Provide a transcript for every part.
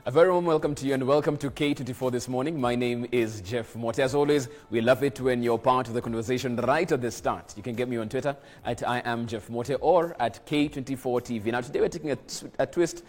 A very warm welcome to you and welcome to K24 this morning. My name is Jeff Mote. As always, we love it when you're part of the conversation right at the start. You can get me on Twitter at I am Jeff Mote or at K24TV. Now today we're taking a twist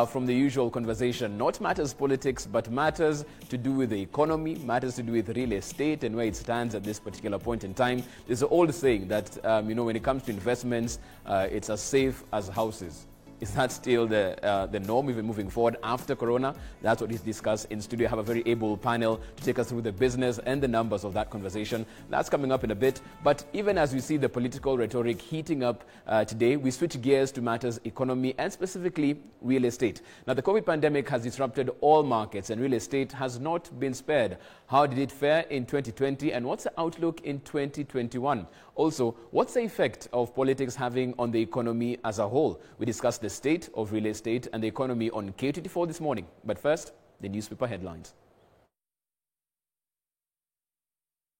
from the usual conversation. Not matters politics, but matters to do with the economy, matters to do with real estate and where it stands at this particular point in time. There's an old saying that, when it comes to investments, it's as safe as houses. Is that still the norm even moving forward after Corona? That's what is discussed in studio. I have a very able panel to take us through the business and the numbers of that conversation. That's coming up in a bit. But even as we see the political rhetoric heating up today, we switch gears to matters economy and specifically real estate. Now, the COVID pandemic has disrupted all markets and real estate has not been spared. How did it fare in 2020 and what's the outlook in 2021? Also, what's the effect of politics having on the economy as a whole? We discussed the state of real estate and the economy on K24 this morning. But first, the newspaper headlines.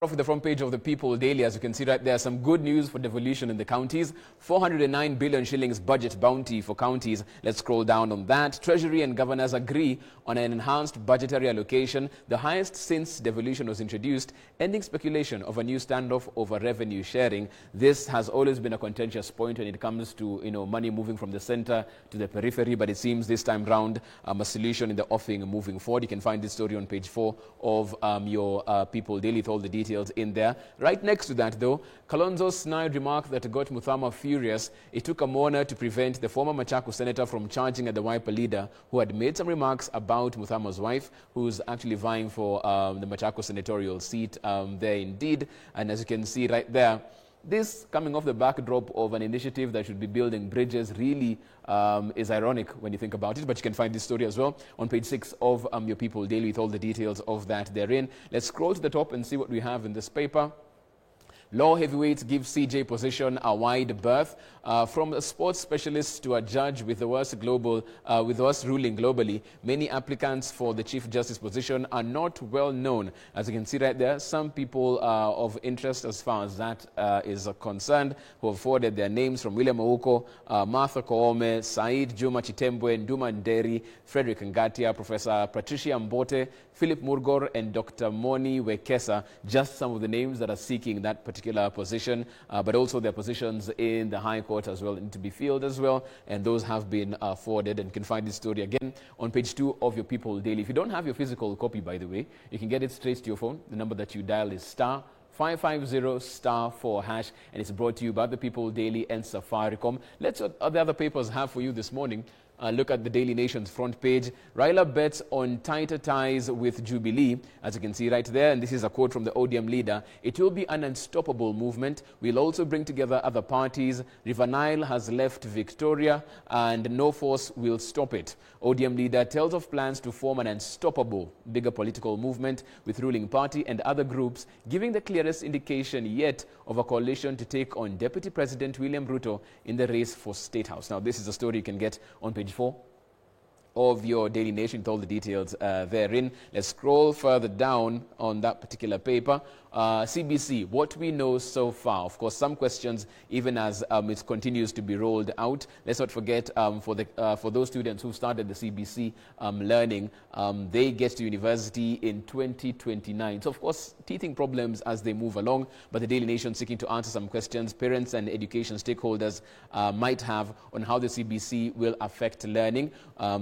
Off the front page of the People Daily, as you can see right there, some good news for devolution in the counties. 409 billion shillings budget bounty for counties. Let's scroll down on that. Treasury and governors agree on an enhanced budgetary allocation, the highest since devolution was introduced, ending speculation of a new standoff over revenue sharing. This has always been a contentious point when it comes to money moving from the center to the periphery, but it seems this time round a solution in the offing moving forward. You can find this story on page 4 of your People Daily with all the details in there. Right next to that, though, Kalonzo's snide remark that got Muthama furious. It took a mourner to prevent the former Machakos senator from charging at the Wiper leader, who had made some remarks about Muthama's wife, who's actually vying for the Machakos senatorial seat there indeed. And as you can see right there, this coming off the backdrop of an initiative that should be building bridges really is ironic when you think about it. But you can find this story as well on page 6 of your People Daily with all the details of that therein. Let's scroll to the top and see what we have in this paper. Law heavyweights give CJ position a wide berth. From a sports specialist to a judge with the worst ruling globally, many applicants for the Chief Justice position are not well known. As you can see right there, some people of interest as far as that is concerned who have forwarded their names from William Ouko, Martha Koome, Said Juma Chitembwe, Nduma Nderi, Frederick Ngatia, Professor Patricia Mbote, Philip Murgor, and Dr. Moni Wekesa, just some of the names that are seeking that particular position, but also their positions in the High Court as well need to be filled as well, and those have been forwarded. And you can find this story again on page 2 of your People Daily. If you don't have your physical copy, by the way, you can get it straight to your phone. The number that you dial is *550*4#, and it's brought to you by the People Daily and Safaricom. Let's what the other papers have for you this morning. Look at the Daily Nation's front page. Raila bets on tighter ties with Jubilee, as you can see right there. And this is a quote from the ODM leader. It will be an unstoppable movement. We'll also bring together other parties. River Nile has left Victoria and no force will stop it. ODM leader tells of plans to form an unstoppable, bigger political movement with ruling party and other groups, giving the clearest indication yet of a coalition to take on Deputy President William Ruto in the race for State House. Now, this is a story you can get on page 4 of your Daily Nation with all the details therein. Let's scroll further down on that particular paper. CBC, what we know so far. Of course, some questions even as it continues to be rolled out. Let's not forget for those students who started the CBC learning, they get to university in 2029. So, of course, teething problems as they move along, but the Daily Nation seeking to answer some questions parents and education stakeholders might have on how the CBC will affect learning.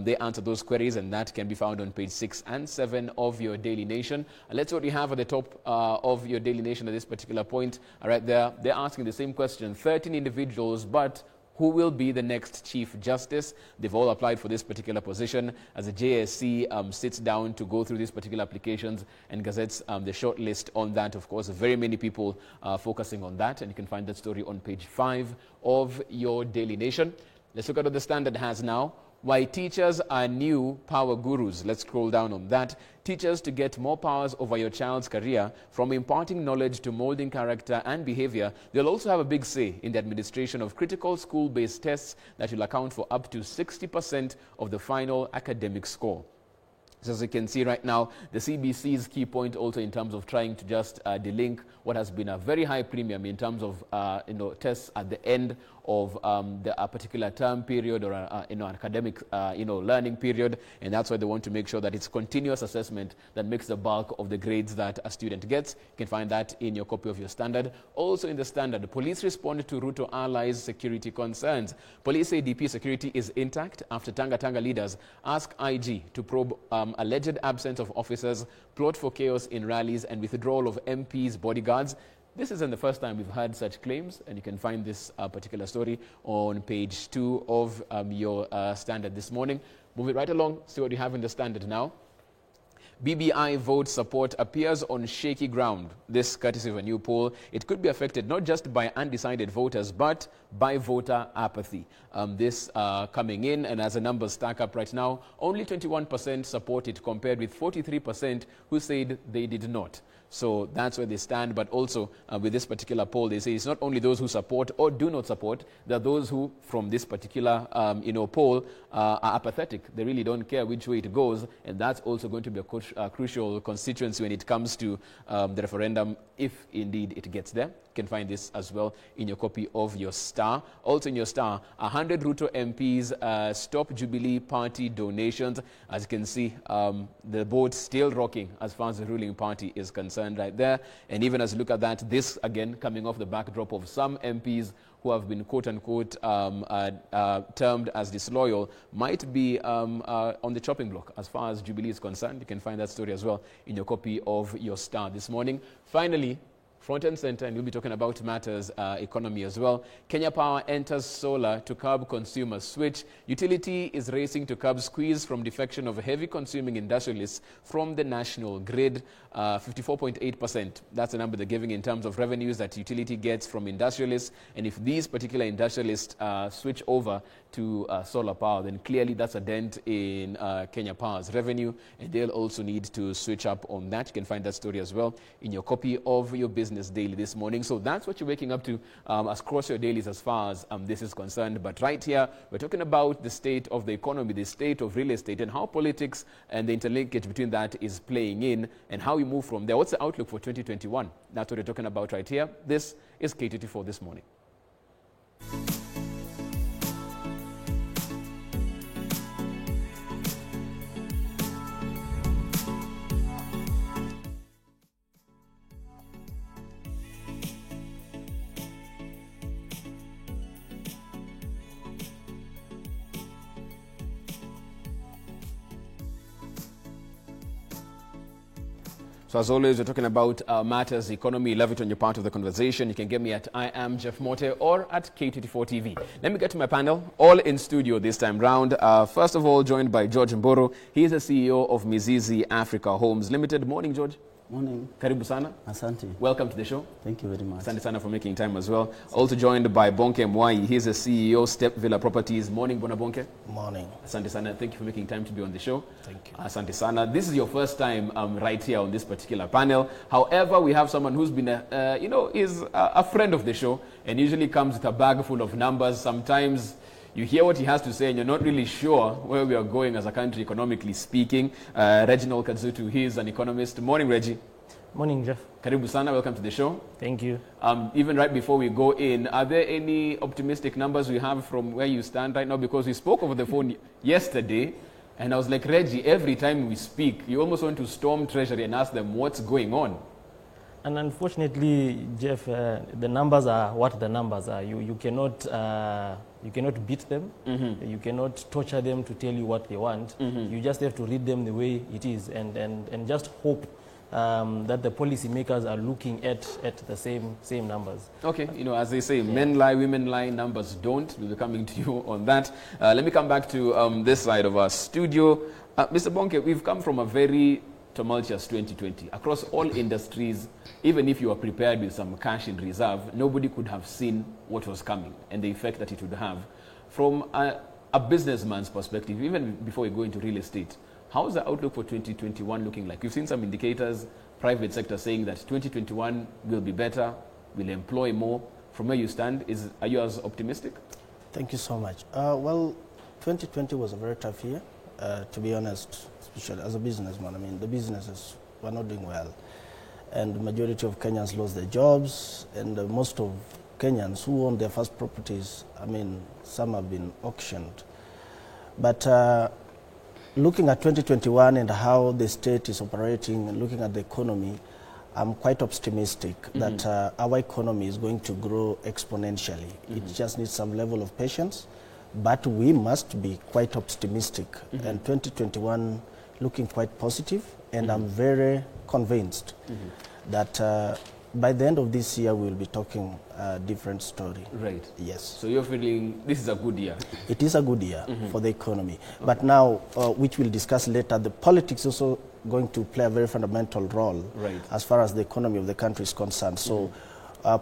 They answer those queries, and that can be found on page 6 and 7 of your Daily Nation. And let's what we have at the top of your Daily Nation at this particular point. Right there, they're asking the same question. 13 individuals, but who will be the next Chief Justice? They've all applied for this particular position as the JSC sits down to go through these particular applications and gazettes the short list on that. Of course, very many people focusing on that, and you can find that story on page 5 of your Daily Nation. Let's look at what the Standard has now. Why teachers are new power gurus. Let's scroll down on that. Teachers to get more powers over your child's career, from imparting knowledge to molding character and behavior. They'll also have a big say in the administration of critical school-based tests that will account for up to 60% of the final academic score. So as you can see right now, the CBC's key point also in terms of trying to just delink what has been a very high premium in terms of tests at the end of a particular term period or an academic learning period, and that's why they want to make sure that it's continuous assessment that makes the bulk of the grades that a student gets. You can find that in your copy of your standard. Also in the standard, police responded to Ruto allies' security concerns. Police say DP security is intact after Tanga leaders ask IG to probe alleged absence of officers, plot for chaos in rallies, and withdrawal of MPs' bodyguards. This isn't the first time we've heard such claims, and you can find this particular story on page 2 of your standard this morning. Move it right along, see what you have in the standard now. BBI vote support appears on shaky ground. This courtesy of a new poll. It could be affected not just by undecided voters, but by voter apathy. This coming in, and as the numbers stack up right now, only 21% support it compared with 43% who said they did not. So that's where they stand. But also with this particular poll, they say it's not only those who support or do not support. There are those who, from this particular poll, are apathetic. They really don't care which way it goes, and that's also going to be a crucial constituency when it comes to the referendum, if indeed it gets there. You can find this as well in your copy of your star. Also in your star, 100 Ruto MPs stop Jubilee Party donations. As you can see, the boat still rocking as far as the ruling party is concerned right there. And even as you look at that, this again coming off the backdrop of some MPs who have been quote-unquote termed as disloyal, might be on the chopping block as far as Jubilee is concerned. You can find that story as well in your copy of your star this morning. Finally, front and center, and we'll be talking about matters economy as well. Kenya Power enters solar to curb consumer switch. Utility is racing to curb squeeze from defection of heavy consuming industrialists from the national grid. 54.8%. That's the number they're giving in terms of revenues that utility gets from industrialists. And if these particular industrialists switch over to solar power, then clearly that's a dent in Kenya Power's revenue, and they'll also need to switch up on that. You can find that story as well in your copy of your Business Daily this morning. So that's what you're waking up to across your dailies as far as this is concerned. But right here, we're talking about the state of the economy, the state of real estate, and how politics and the interlinkage between that is playing in, and how we move from there. What's the outlook for 2021? That's what we're talking about right here. This is K24 This Morning. So as always, we're talking about matters, economy. Love it when you're part of the conversation. You can get me at I am Jeff Mote or at K24 TV. Let me get to my panel, all in studio this time round. First of all, joined by George Mboro. He is the CEO of Mizizi Africa Homes Limited. Morning, George. Morning. Karibu sana. Asante. Welcome to the show. Thank you very much. Asante sana for making time as well. Also joined by Bonke Mwai. He's the CEO, Step Villa Properties. Morning, Bona Bonke. Morning. Asante sana. Thank you for making time to be on the show. Thank you. Asante sana. This is your first time right here on this particular panel. However, we have someone who's been, is a friend of the show and usually comes with a bag full of numbers. Sometimes you hear what he has to say and you're not really sure where we are going as a country, economically speaking. Reginald Kazutu, he is an economist. Morning, Reggie. Morning, Jeff. Karibu sana, welcome to the show. Thank you. Even right before we go in, are there any optimistic numbers we have from where you stand right now? Because we spoke over the phone yesterday, and I was like, Reggie, every time we speak, you almost want to storm Treasury and ask them what's going on. And unfortunately, Jeff, the numbers are what the numbers are. You cannot beat them. Mm-hmm. You cannot torture them to tell you what they want. Mm-hmm. You just have to read them the way it is and just hope that the policymakers are looking at the same numbers. Okay, as they say, men lie, women lie, numbers don't. We'll be coming to you on that. Let me come back to this side of our studio. Mr. Bonke, we've come from a very tumultuous 2020. Across all industries, even if you were prepared with some cash in reserve, nobody could have seen what was coming and the effect that it would have. From a businessman's perspective, even before we go into real estate, how's the outlook for 2021 looking like? We've seen some indicators, private sector saying that 2021 will be better, will employ more. From where you stand, are you as optimistic? Thank you so much. Well, 2020 was a very tough year to be honest, especially as a businessman, I mean, the businesses were not doing well. And the majority of Kenyans lost their jobs, and most of Kenyans who own their first properties, I mean, some have been auctioned. But looking at 2021 and how the state is operating and looking at the economy, I'm quite optimistic that our economy is going to grow exponentially. It just needs some level of patience, but we must be quite optimistic. And 2021 looking quite positive, and I'm very convinced that by the end of this year we'll be talking a different story. Right. Yes. So you're feeling this is a good year? It is a good year for the economy. But now, which we'll discuss later, the politics also going to play a very fundamental role as far as the economy of the country is concerned. So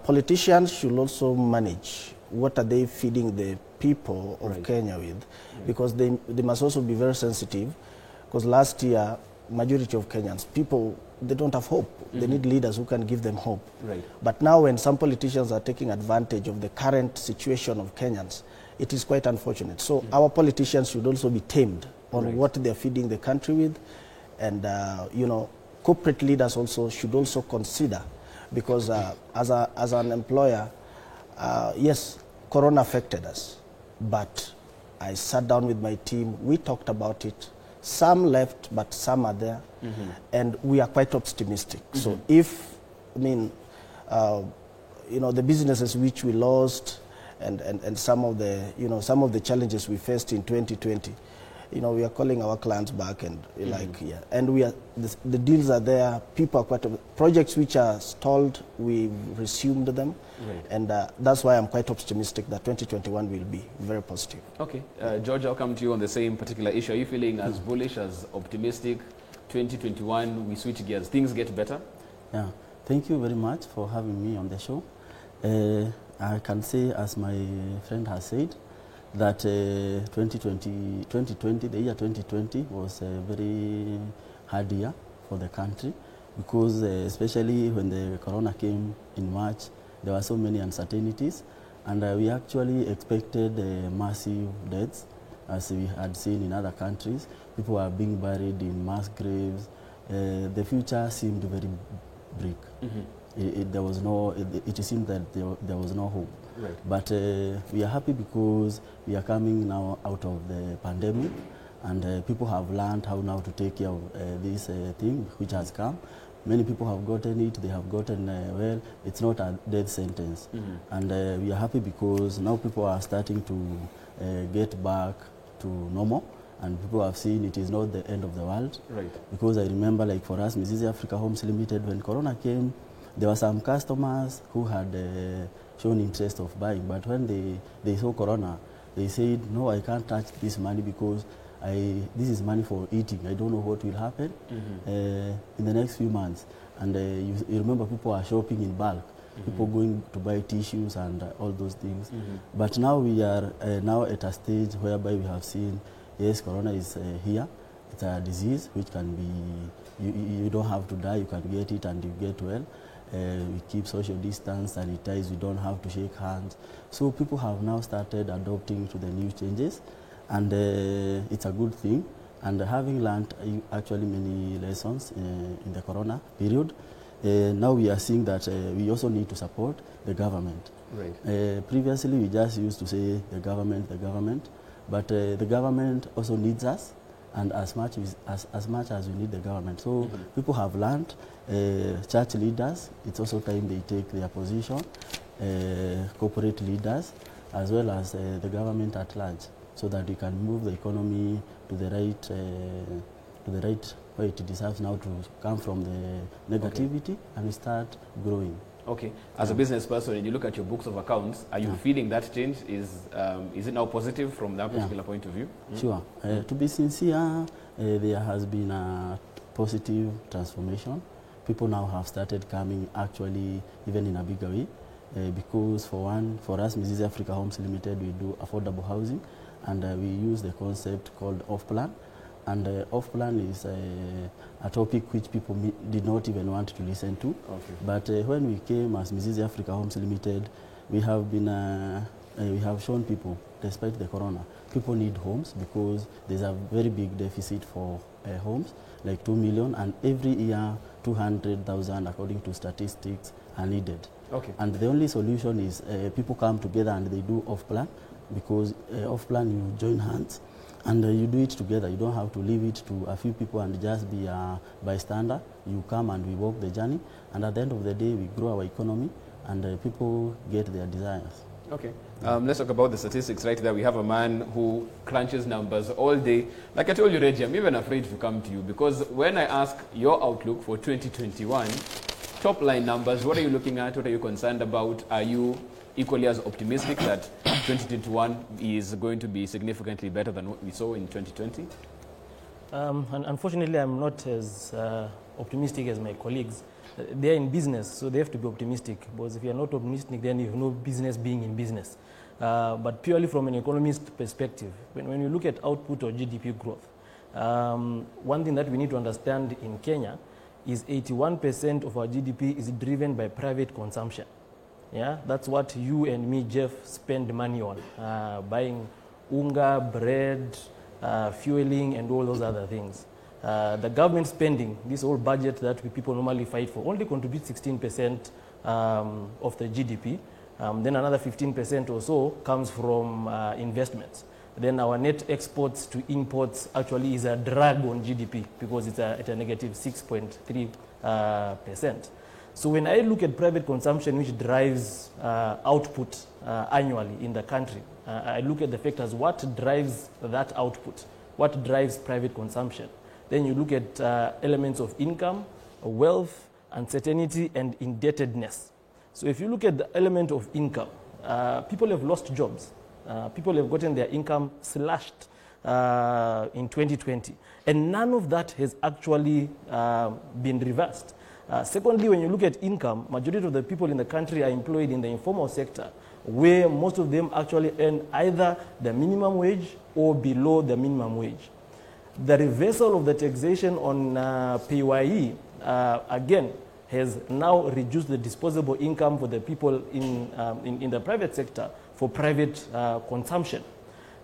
politicians should also manage what are they feeding the people of Kenya with, because they must also be very sensitive, because last year, majority of Kenyans, people, they don't have hope. They need leaders who can give them hope. But now when some politicians are taking advantage of the current situation of Kenyans, it is quite unfortunate. So our politicians should also be tamed on what they're feeding the country with. And, you know, corporate leaders also should also consider, because as an employer, yes, Corona affected us, but I sat down with my team, we talked about it. Some left, but some are there, and we are quite optimistic. So if, I mean, you know, the businesses which we lost and some of the, you know, some of the challenges we faced in 2020, you know, we are calling our clients back and like, and we are, the deals are there, people are quite, projects which are stalled, we resumed them, and that's why I'm quite optimistic that 2021 will be very positive. Okay, George, I'll come to you on the same particular issue. Are you feeling as bullish, as optimistic? 2021, we switch gears, things get better? Yeah, thank you very much for having me on the show. I can say, as my friend has said, that 2020, the year 2020 was a very hard year for the country, because especially when the corona came in March, there were so many uncertainties, and we actually expected massive deaths, as we had seen in other countries. People were being buried in mass graves. The future seemed very bleak. It seemed that there was no hope. But we are happy because we are coming now out of the pandemic, and people have learned how now to take care of this thing which has come. Many people have gotten it, they have gotten well. It's not a death sentence. And we are happy because now people are starting to get back to normal, and people have seen it is not the end of the world. Because I remember, like for us, Mrs. Africa Homes Limited, when Corona came, there were some customers who had shown interest of buying, but when they saw Corona, they said, no, I can't touch this money because this is money for eating. I don't know what will happen in the next few months. And you remember people are shopping in bulk, people going to buy tissues and all those things. But now we are now at a stage whereby we have seen, yes, Corona is here. It's a disease which can be, you don't have to die, you can get it and you get well. We keep social distance, sanitize, we don't have to shake hands. So people have now started adopting to the new changes, and it's a good thing. And having learned actually many lessons in the Corona period, now we are seeing that we also need to support the government. Previously we just used to say the government, but the government also needs us, and as much as we need the government. So people have learned, church leaders, it's also time they take their position, corporate leaders, as well as the government at large, so that we can move the economy to the right where it deserves now, to come from the negativity and start growing. Okay. As a business person, and you look at your books of accounts, are you feeling that change? Is it now positive from that particular point of view? Sure. To be sincere, there has been a positive transformation. People now have started coming actually even in a bigger way, because for us, Mrs. Africa Homes Limited, we do affordable housing, and we use the concept called off-plan. And off-plan is a topic which people did not even want to listen to. But when we came as Mrs. Africa Homes Limited, we have been we have shown people, despite the corona, people need homes because there's a very big deficit for homes, like 2 million, and every year 200,000 according to statistics are needed. Okay. And the only solution is people come together and they do off-plan, because off-plan you join hands and you do it together. You don't have to leave it to a few people and just be a bystander. You come and we walk the journey, and at the end of the day we grow our economy and people get their desires. Okay. Let's talk about the statistics right there. We have a man who crunches numbers all day. Like I told you, Reggie, I'm even afraid to come to you, because when I ask your outlook for 2021, top line numbers, what are you looking at? What are you concerned about? Are you equally as optimistic that 2021 is going to be significantly better than what we saw in 2020? Unfortunately, I'm not as optimistic as my colleagues. They're in business, so they have to be optimistic, because if you're not optimistic, then you have no business being in business. But purely from an economist perspective, when you look at output or GDP growth, one thing that we need to understand in Kenya is 81% of our GDP is driven by private consumption. Yeah, that's what you and me, Jeff, spend money on, buying unga, bread, fueling, and all those other things. The government spending, this whole budget that people normally fight for, only contributes 16% of the GDP. Then another 15% or so comes from investments. Then our net exports to imports actually is a drag on GDP, because it's at a negative 6.3%. So when I look at private consumption, which drives output annually in the country, I look at the factors, what drives that output, what drives private consumption. Then you look at elements of income, wealth, uncertainty, and indebtedness. So if you look at the element of income, people have lost jobs. People have gotten their income slashed in 2020. And none of that has actually been reversed. Secondly, when you look at income, majority of the people in the country are employed in the informal sector, where most of them actually earn either the minimum wage or below the minimum wage. The reversal of the taxation on PAYE, again, has now reduced the disposable income for the people in the private sector for private consumption.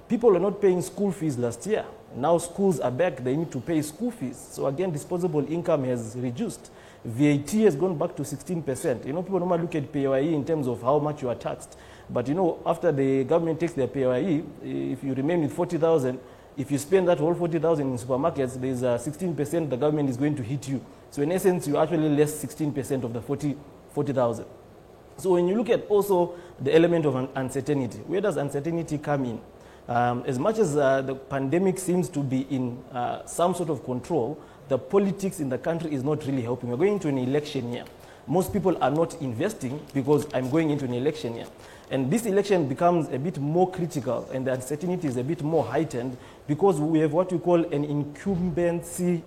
People are not paying school fees last year. Now schools are back, they need to pay school fees. So again, disposable income has reduced. VAT has gone back to 16%. You know, people normally look at PAYE in terms of how much you are taxed. But you know, after the government takes their PAYE, if you remain with 40,000, if you spend that whole 40,000 in supermarkets, there's 16% the government is going to hit you. So in essence, you actually less 16% of the 40,000. So when you look at also the element of uncertainty, where does uncertainty come in? As much as the pandemic seems to be in some sort of control, the politics in the country is not really helping. We're going into an election year. Most people are not investing because I'm going into an election year. And this election becomes a bit more critical, and the uncertainty is a bit more heightened because we have what we call an incumbency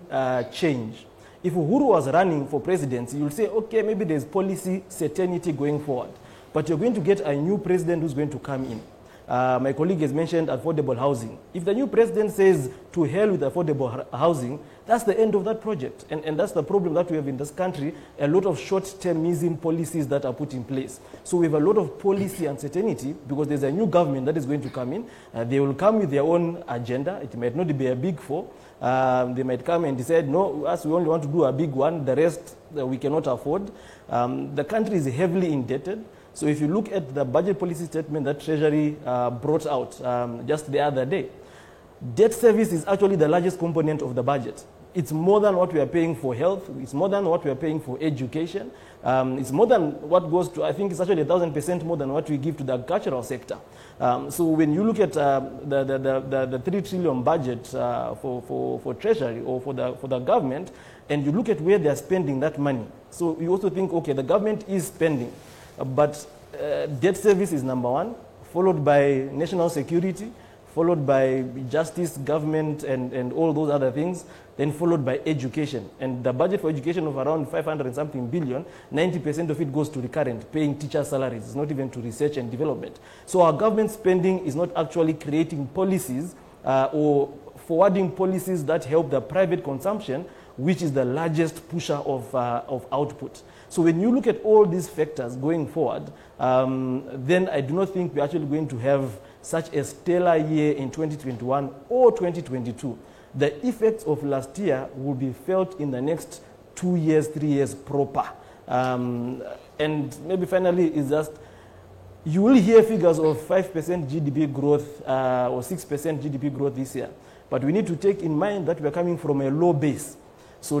change. If Uhuru was running for presidency, you'll say, okay, maybe there's policy certainty going forward. But you're going to get a new president who's going to come in. My colleague has mentioned affordable housing. If the new president says to hell with affordable housing, that's the end of that project. And that's the problem that we have in this country, a lot of short-termism policies that are put in place. So we have a lot of policy uncertainty because there's a new government that is going to come in. They will come with their own agenda. It might not be a big four. They might come and decide, no, us, we only want to do a big one. The rest we cannot afford. The country is heavily indebted. So if you look at the budget policy statement that Treasury brought out just the other day, debt service is actually the largest component of the budget. It's more than what we are paying for health. It's more than what we are paying for education. It's more than what goes to, I think it's actually 1,000% more than what we give to the agricultural sector. So when you look at the 3 trillion budget for Treasury or for the government, and you look at where they are spending that money, so you also think, okay, the government is spending. But debt service is number one, followed by national security, followed by justice, government, and all those other things, then followed by education. And the budget for education of around 500 and something billion, 90% of it goes to recurrent, paying teacher salaries. It's not even to research and development. So our government spending is not actually creating policies or forwarding policies that help the private consumption which is the largest pusher of output. So when you look at all these factors going forward, then I do not think we're actually going to have such a stellar year in 2021 or 2022. The effects of last year will be felt in the next 2 years, 3 years proper. And maybe finally is just, you will hear figures of 5% GDP growth or 6% GDP growth this year. But we need to take in mind that we are coming from a low base. So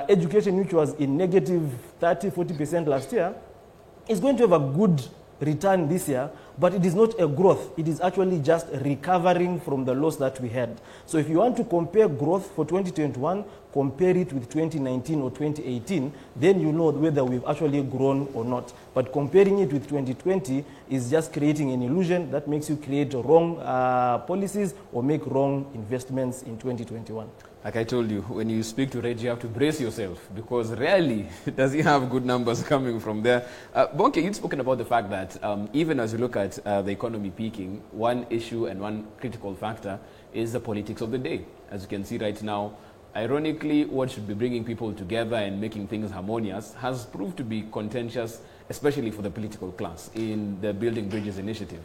education, which was in negative 30, 40% last year, is going to have a good return this year, but it is not a growth. It is actually just recovering from the loss that we had. So if you want to compare growth for 2021, compare it with 2019 or 2018, then you know whether we've actually grown or not. But comparing it with 2020 is just creating an illusion that makes you create wrong policies or make wrong investments in 2021. Like I told you, when you speak to Reg, you have to brace yourself because rarely does he have good numbers coming from there. Bonke, you'd spoken about the fact that even as you look at the economy peaking, one issue and one critical factor is the politics of the day. As you can see right now, ironically, what should be bringing people together and making things harmonious has proved to be contentious, especially for the political class in the Building Bridges initiative.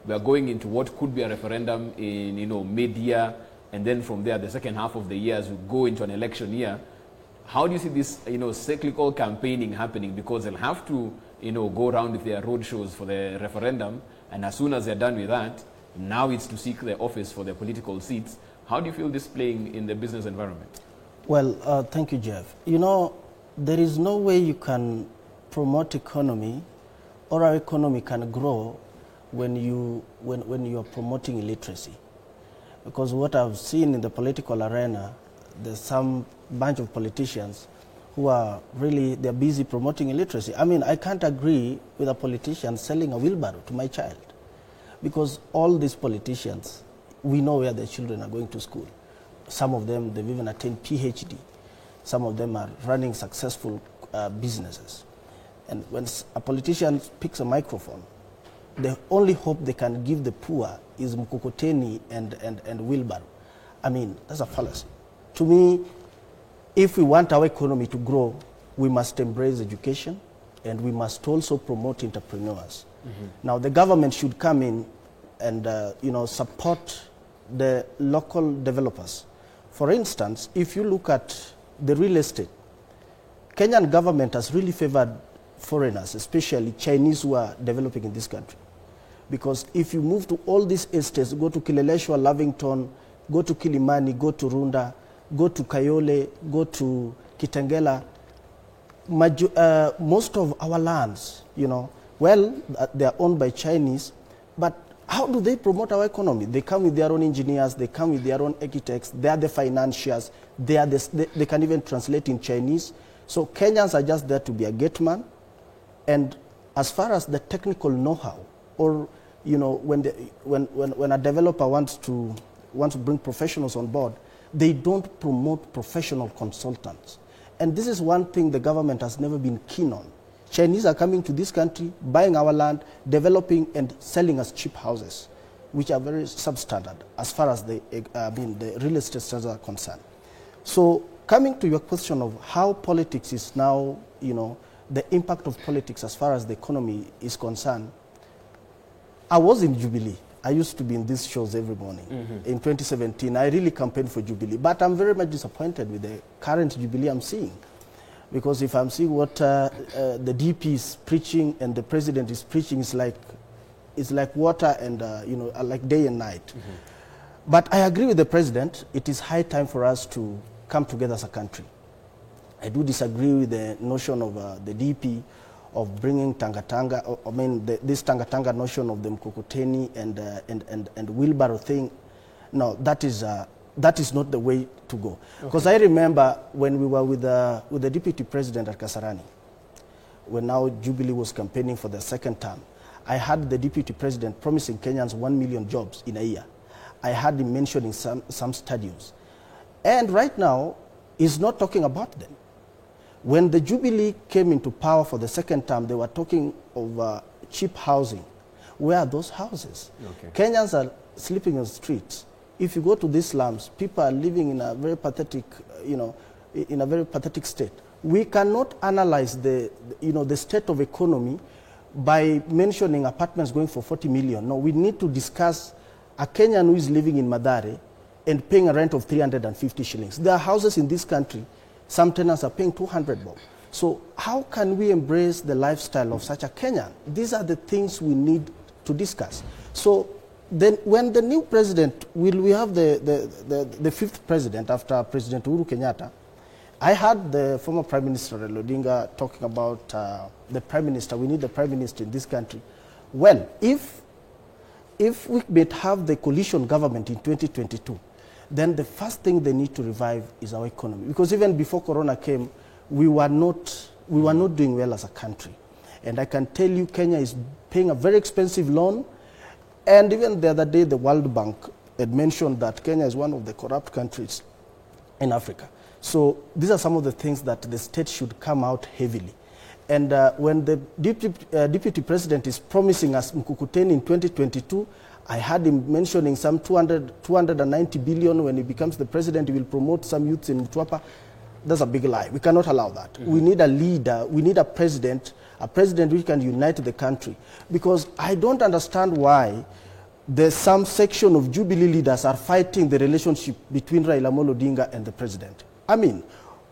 We are going into what could be a referendum in, mid-year, and then from there, the second half of the year, as we go into an election year. How do you see this, cyclical campaigning happening? Because they'll have to, go around with their road shows for the referendum, and as soon as they're done with that, now it's to seek the office for their political seats. How do you feel this playing in the business environment? Well, thank you, Jeff. There is no way you can promote economy or our economy can grow when you are promoting illiteracy. Because what I've seen in the political arena, there's some bunch of politicians who are really, they're busy promoting illiteracy. I mean, I can't agree with a politician selling a wheelbarrow to my child. Because all these politicians, we know where their children are going to school. Some of them, they've even attained PhD. Some of them are running successful businesses. And when a politician picks a microphone, the only hope they can give the poor is mkokoteni and wheelbarrow. I mean, that's a fallacy. To me, if we want our economy to grow, we must embrace education and we must also promote entrepreneurs. Mm-hmm. Now, the government should come in and support the local developers. For instance, if you look at the real estate, Kenyan government has really favored foreigners, especially Chinese who are developing in this country. Because if you move to all these estates, go to Kileleshwa, Lavington, go to Kilimani, go to Runda, go to Kayole, go to Kitengela, most of our lands, they are owned by Chinese, but how do they promote our economy? They come with their own engineers, they come with their own architects, they are the financiers, they can even translate in Chinese. So Kenyans are just there to be a gate man. And as far as the technical know-how, or when a developer wants to bring professionals on board, they don't promote professional consultants. And this is one thing the government has never been keen on. Chinese are coming to this country, buying our land, developing and selling us cheap houses, which are very substandard as far as the real estate sectors are concerned. So coming to your question of how politics is now, the impact of politics as far as the economy is concerned, I was in Jubilee. I used to be in these shows every morning. Mm-hmm. In 2017, I really campaigned for Jubilee. But I'm very much disappointed with the current Jubilee I'm seeing. Because if I'm seeing what the DP is preaching and the president is preaching, it's like water and, like day and night. Mm-hmm. But I agree with the president. It is high time for us to come together as a country. I do disagree with the notion of the DP of bringing Tanga-Tanga, this Tanga-Tanga notion of the mkokoteni and wheelbarrow thing. No, that is not the way to go. Because I remember when we were with the deputy president at Kasarani, when now Jubilee was campaigning for the second term, I had the deputy president promising Kenyans 1 million jobs in a year. I had him mentioning some stadiums. And right now, he's not talking about them. When the Jubilee came into power for the second term, they were talking of cheap housing. Where are those houses? Okay. Kenyans are sleeping on the streets. If you go to these slums, people are living in a very pathetic, in a very pathetic state. We cannot analyze the state of economy by mentioning apartments going for 40 million. No, we need to discuss a Kenyan who is living in Mathare and paying a rent of 350 shillings. There are houses in this country, some tenants are paying 200 bob. So how can we embrace the lifestyle of such a Kenyan? These are the things we need to discuss. So then when the new president, will we have the fifth president after President Uhuru Kenyatta? I heard the former Prime Minister Raila Odinga talking about the Prime Minister. We need the Prime Minister in this country. Well, if we may have the coalition government in 2022, then the first thing they need to revive is our economy. Because even before Corona came, we were not doing well as a country. And I can tell you Kenya is paying a very expensive loan. And even the other day, the World Bank had mentioned that Kenya is one of the corrupt countries in Africa. So these are some of the things that the state should come out heavily. And when the deputy president is promising us Mkukuteni in 2022, I heard him mentioning some 290 billion. When he becomes the president, he will promote some youths in Mtwapa. That's a big lie. We cannot allow that. Mm-hmm. We need a leader. We need a president who can unite the country. Because I don't understand why there's some section of Jubilee leaders are fighting the relationship between Raila Amolo Odinga and the president. I mean,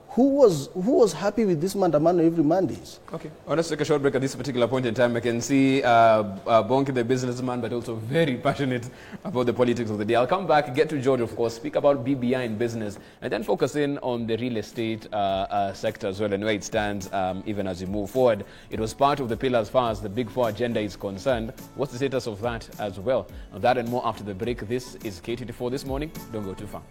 who was happy with this mandamano every Mondays? Okay, let's take a short break at this particular point in time. I can see Bonki, the businessman, but also very passionate about the politics of the day. I'll come back, get to George, of course, speak about BBI in business, and then focus in on the real estate sector as well and where it stands even as we move forward. It was part of the pillar as far as the Big Four agenda is concerned. What's the status of that as well? That and more after the break. This is K24 This Morning. Don't go too far.